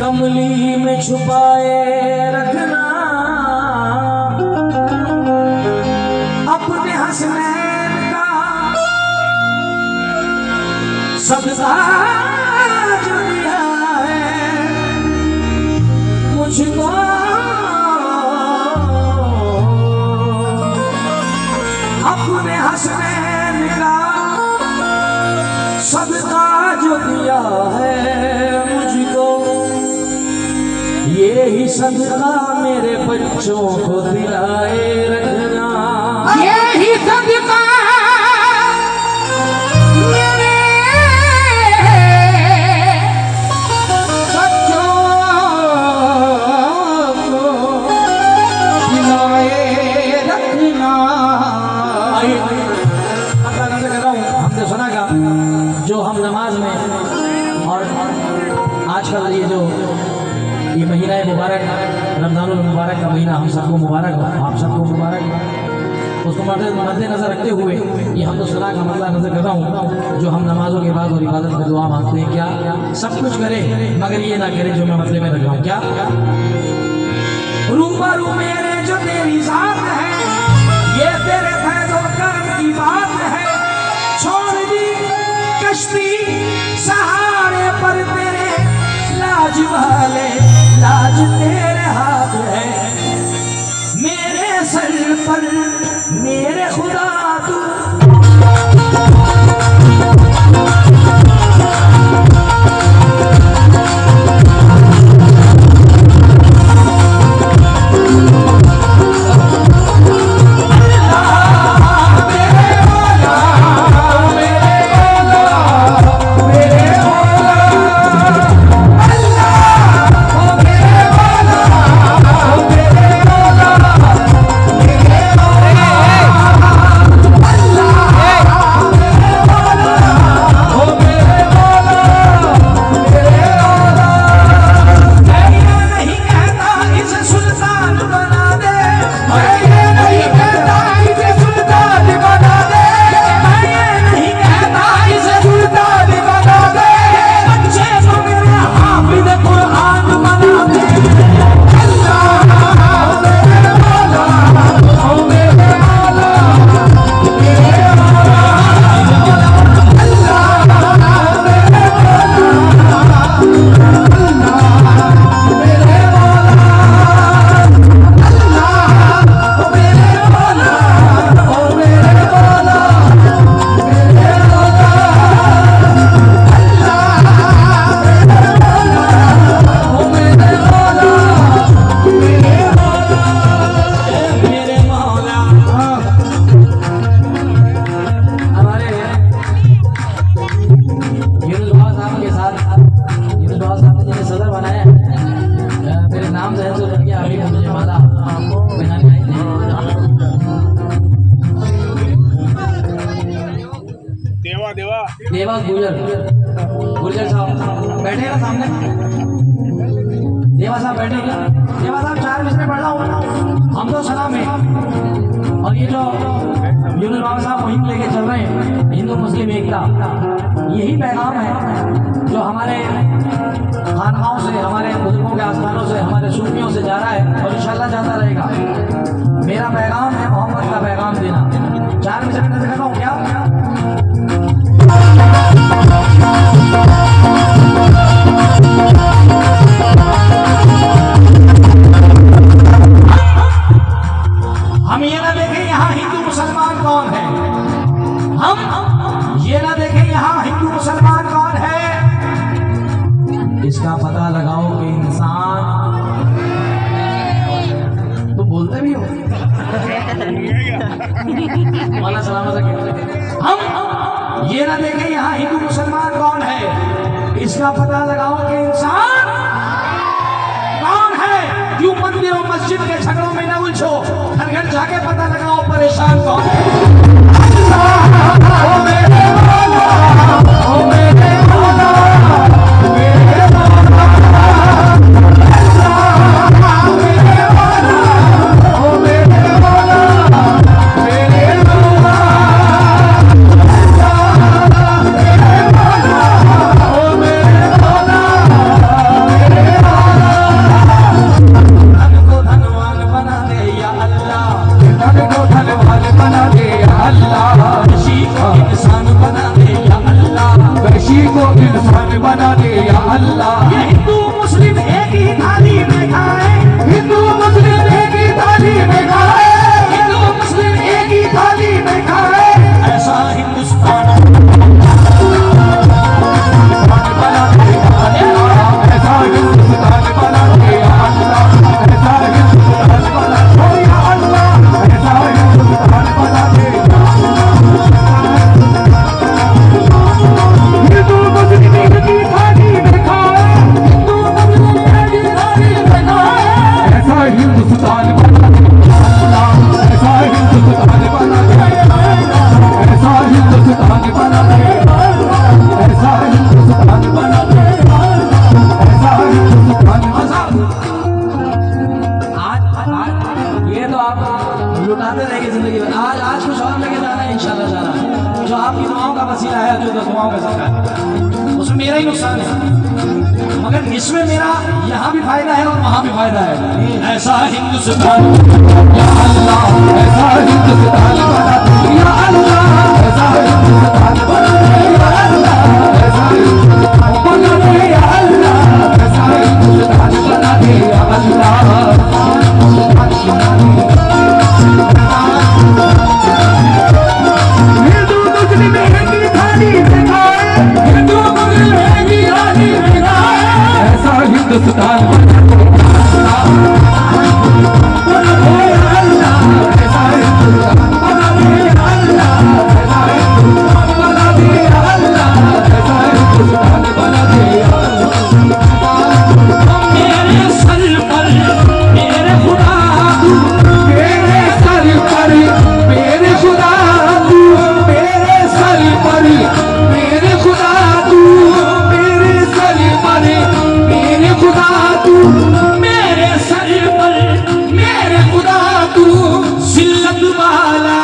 कमली में छुपाए रखना अपने हसनैन का सदका जो दिया है मुझको, अपने हसनैन का सदका जो दिया है मुझको, ये ही सदका मेरे बच्चों को दिलाए रखना। ये ही सदका मेरे बच्चों को दिलाए रखना। आइए अल्लाह नजर कर रहा हूँ, हमने सुना का जो हम नमाज में और आजकल ये महीना मुबारक रमजानुल मुबारक का महीना हम सबको मुबारक हो, आप सबको मुबारक हो। उसको मद्देनजर रखते हुए ये हम तो सलाह का मसला नजर कर रहा हूँ, जो हम नमाजों के बाद और इबादत में दुआ मांगते हैं, क्या सब कुछ करें मगर ये ना करें जो मैं मसले में लग रहा हूँ। क्या रूबरू मेरे जो तेरी जात है, ये तेरे फैज़ो करम की बात है। छोड़ दी कश्ती सहारे पर तेरे लाज वाले, लाज तेरे हाथ है। मेरे सर पर मेरे खुदा तू देवा गुर्जर साहब बैठे हैं ना सामने। देवा साहब बैठे हैं। देवा साहब 4 मिसरे पढ़ रहा हूँ हम तो सलाम है। और ये जो यूनुस बाबा साहब मुहिम लेके चल रहे हैं हिंदू मुस्लिम एकता, यही पैगाम है जो हमारे खानकाओं से, हमारे बुजुर्गों के आस्थानों से, हमारे सूफियों से जा रहा है और इंशाल्लाह जाता रहेगा। मेरा पैगाम है मोहम्मद का पैगाम देना। 4 मिसरे नजर कर रहा हूँ। क्या हम ये ना देखें यहाँ हिंदू मुसलमान कौन है, हम ये ना देखें यहाँ हिंदू मुसलमान कौन है, इसका पता लगाओ कि इंसान तो बोलते भी हो वाला सलामत। हम ये ना देखें यहाँ हिंदू मुसलमान कौन है, इसका पता लगाओ कि इंसान कौन है। क्यों मंदिर और मस्जिद के झगड़ों में न उलझो, घर घर जाके पता लगाओ परेशान कौन है। ओ मेरे मौला, ओ मेरे मौला, मेरे मौला, अल्लाह मेरे मौला, ओ मेरे मौला, मेरे मौला, अल्लाह मेरे मौला, ओ मेरे मौला। दे या अल्लाह। ये हिंदू मुस्लिम एक ही थाली में खाए, हिंदू मुस्लिम एक ही थाली में खाए, हिंदू मुस्लिम एक ही थाली में खाए। ऐसा हिंदुस्तान बना दे या अल्लाह, ऐसा हिंदुस्तान बना दे या अल्लाह, ऐसा हिंदुस्तान बना दे या अल्लाह, ऐसा हिंदुस्तान बना दे या अल्लाह। हिंदू मुस्लिम एक ही थाली में खाए, हिंदू मुस्लिम एक ही थाली में खाए। ऐसा हिंदुस्तान बना दे या अल्लाह, ऐसा हिंदुस्तान बना दे या अल्लाह, ऐसा हिंदुस्तान बना दे या अल्लाह, ऐसा हिंदुस्तान बना दे या अल्लाह, ऐसा हिंदुस्तान बना दे। आज ये तो आप लुटाते रहेंगे जिंदगी में। आज कुछ और लेके जाना है इंशाल्लाह ताला। जो आपकी दुआओं का वसीला है, जो दुआओं का सदका है, उसमें मेरा ही नुकसान है, मगर इसमें मेरा यहाँ भी फायदा है और वहाँ भी फायदा है। ऐसा हिंदुस्तान या अल्लाह, ऐसा हिंदुस्तान बना दे या अल्लाह, ऐसा हिंदुस्तान बना दे या अल्लाह, ऐसा हिंदुस्तान बना दे या अल्लाह, ऐसा हिंदुस्तान बना दे या अल्लाह। हिंदू मुस्लिम एक ही थाली में खाए, हिंदू मुस्लिम एक ही थाली में खाए। ऐसा हिंदुस्तान बना दे या अल्लाह, ऐसा हिंदुस्तान बना दे या अल्लाह, ऐसा हिंदुस्तान बना दे या अल्लाह, ऐसा हिंदुस्तान बना दे या अल्लाह। मेरे सर पर मेरे खुदा तू, मेरे सर पर मेरे खुदा तू, मेरे सर पर मेरे खुदा तू, मेरे सर पर मेरे खुदा तू, मेरे सर पर मेरे खुदा तू। जिल्लत वाला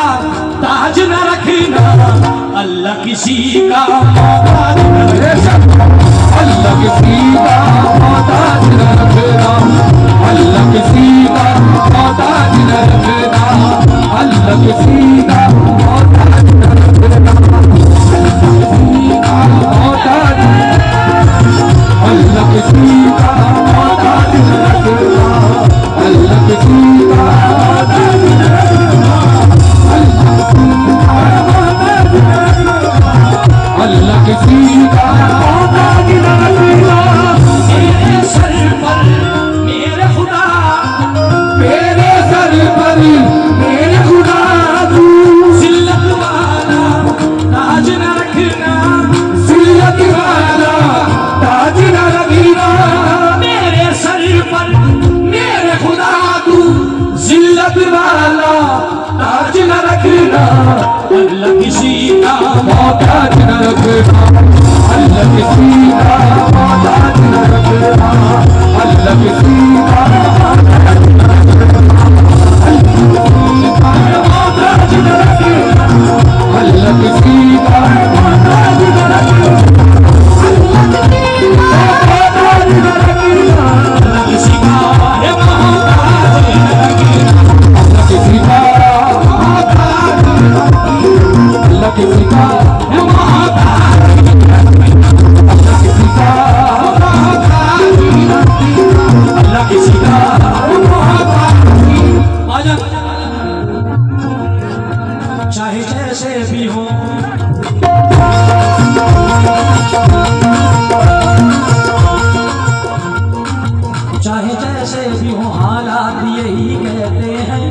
ताज न रखना, अल्लाह किसी का मोहताज न रखना। अल्लाह किसी का मोहताज न रखना, अल्लाह किसी का मोहताज न रखना, अल्लाह किसी का मोहताज न रखना, किसी का मोहताज, अल्लाह किसी का मोहताज न रखना, अल्लाह किसी का मोहताज न रखना, अल्लाह किसी का मोहताज न रखना, अल्लाह किसी का मोहताज न रखना। मेरे सर पर मेरे खुदा, मेरे सर पर मेरे खुदा तू, जिल्लत वाला ताज न रखना, जिल्लत वाला ताज न रखना। मेरे सर पर मेरे खुदा तू, जिल्लत वाला ताज न रखना, अल्लाह किसी का मोहताज न रखना, अल्लाह किसी का मोहताज न रखना, अल्लाह किसी का मोहताज न रखना, मोहताज न रखना, अल्लाह किसी का मोहताज न रखना, मोहताज न रखना, अल्लाह किसी का है मोहताज न रखना। अल्लाह किसी का मोहताज न रखना, अल्लाह किसी का है मोहताज, अल्लाह किसी का मोहताज न रखना, अल्लाह किसी का मोहताज। आजा। चाहे जैसे भी हो चाहे जैसे भी हो हालात यही कहते हैं,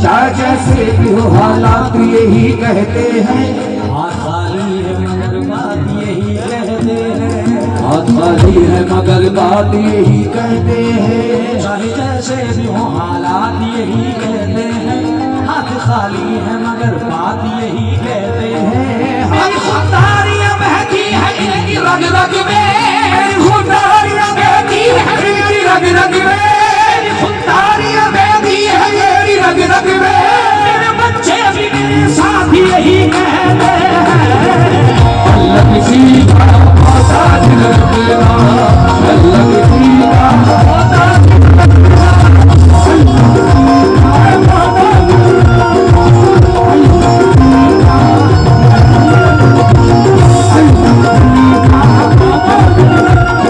चाहे जैसे भी हो हालात यही कहते हैं, हाथ खाली है मगर बात यही कहते हैं। हाथ खाली है मगर बात यही कहते हैं। चाहे जैसे भी हो हालात यही कहते हैं, हाथ खाली है मगर बात यही कहते हैं। हर खुदारियां बहती है मेरी रग रग में, खुदारियां बहती है मेरी रग रग में, खुदारियां बहती है मेरी रग रग में। मेरे बच्चे भी मेरे साथ यही कहते हैं, अल्लाह किसी का मोहताज न रखना, अल्लाह किसी का मोहताज न रखना, अल्लाह किसी का मोहताज न रखना, अल्लाह किसी का मोहताज न रखना, अल्लाह किसी का मोहताज न रखना।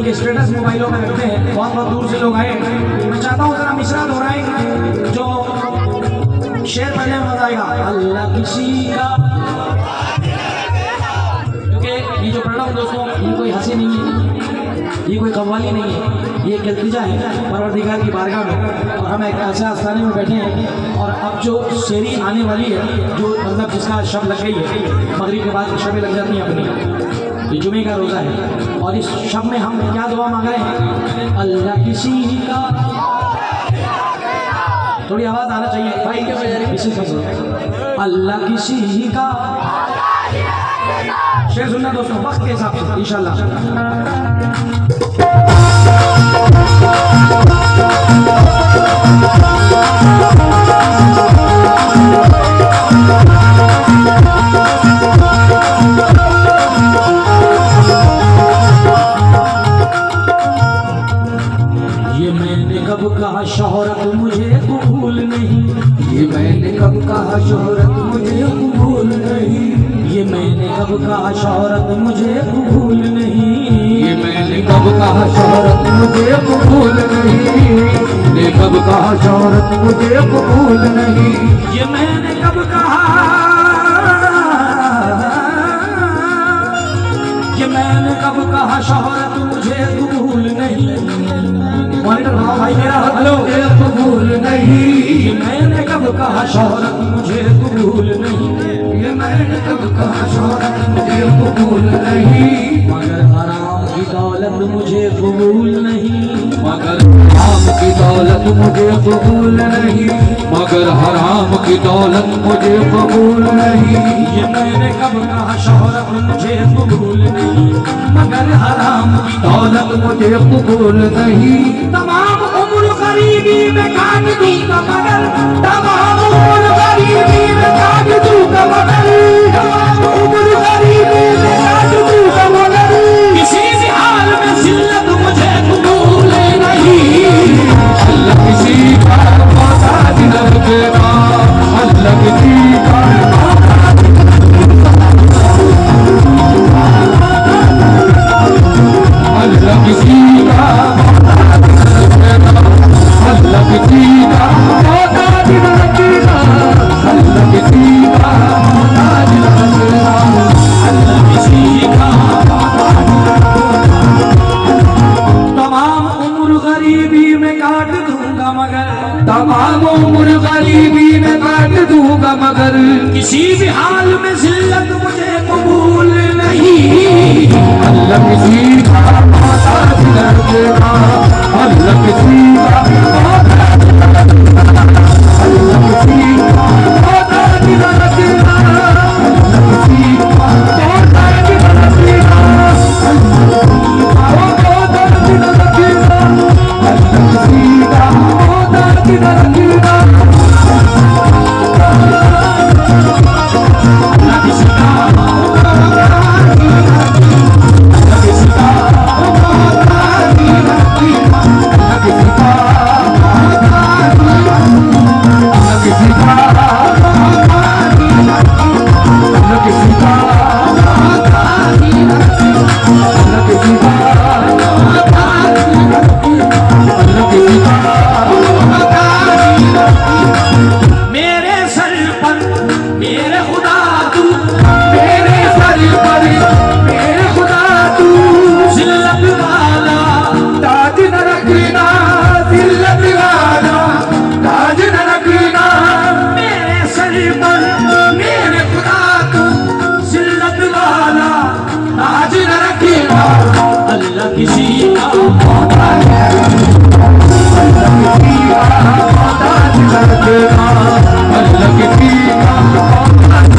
इनके स्टेटस मोबाइलों में रखते हैं, बहुत बहुत दूर से लोग आए। मैं चाहता हूँ जरा मिसरा दोहराएं, जो शेर पढ़ने में मजा आएगा। अल्लाह किसी का, क्योंकि ये जो पढ़ रहा हूँ दोस्तों, ये कोई हंसी नहीं है, ये कोई कव्वाली नहीं है, ये इल्तिजा है परवरदिगार की बारगाह में। और हम एक ऐसे आस्थाने में बैठे हैं और अब जो शेरी आने वाली है, जो मतलब जिसका शब लग गई है, मगरिब के बाद शबें लग जाती हैं अपनी, ये जुमे का रोज़ा है। और इस शब में हम क्या दुआ मांग रहे हैं? अल्लाह किसी का, थोड़ी आवाज़ आना चाहिए भाई, अल्लाह किसी का। शेर सुनना दोस्तों वक्त के हिसाब से इंशाल्लाह। ये मैंने कब कहा शोहरत मुझे कबूल नहीं, ये मैंने कब कहा शोहरत मुझे कबूल नहीं, ये मैंने कब कहा शोहरत मुझे कबूल नहीं, ये मैंने कब कहा शोहरत मुझे कबूल नहीं, ये कब कहा शोहरत मुझे कबूल नहीं, ये मैंने कब कहा, ये मैंने कब कहा शोहरत मुझे कबूल नहीं। मॉनिटर बनाओ भाई मेरा, हेलो, कबूल नहीं, ये मैंने कब कहा शोहरत मुझे कबूल नहीं, ये मैंने कब कहा शोहरत मुझे कबूल नहीं, मगर हराम की दौलत मुझे कबूल नहीं, मगर हराम की दौलत मुझे कबूल नहीं, मगर हराम की दौलत मुझे कबूल नहीं, ये मैंने कब कहा शोहरत मुझे कबूल नहीं, मगर हराम की दौलत मुझे कबूल नहीं। तमाम उम्र गरीबी में काट दूंगा मगर, तमाम उम्र गरीबी में काट दूंगा मगर, तमाम उम्र गरीबी में काट दूंगा मगर, किसी भी हाल में जिल्लत मुझे कबूल नहीं। अल्लाह किसी का मोहताज न रखेगा, अल्लाह किसी का अल्लाह किसी का अल्लाह किसी का मोहताज न रखेगा, अल्लाह किसी का मोहताज न रखेगा, अल्लाह किसी का, तमाम उम्र गरीबी में काट दूंगा मगर, तमाम उम्र गरीबी में काट दूंगा मगर, किसी भी हाल में जिल्लत मुझे कबूल नहीं। अल्लाह किसी का मोहताज न रखेगा, अल्लाह किसी का मोहताज न रखेगा, अल्लाह किसी का मोहताज न रखेगा, अल्लाह किसी का मोहताज न रखेगा, मोहताज न रखेगा, अल्लाह किसी का मोहताज न रखेगा, अल्लाह किसी का, मेरे सर पर मेरे खुदा तू, मेरे सर पर मेरे खुदा तू, जिल्लत वाला ताज न रखना, जिल्लत वाला ताज न रखना, मेरे सर पर मेरे खुदा तू, जिल्लत वाला ताज न रखेगा। अल्लाह किसी का मोहताज न रखेगा, अल्लाह किसी का मोहताज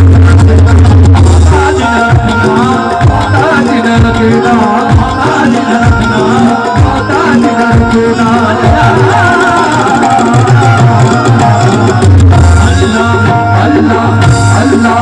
न रखेगा, ताज न रखना, मोहताज न रखेगा, अल्लाह अल्लाह अल्लाह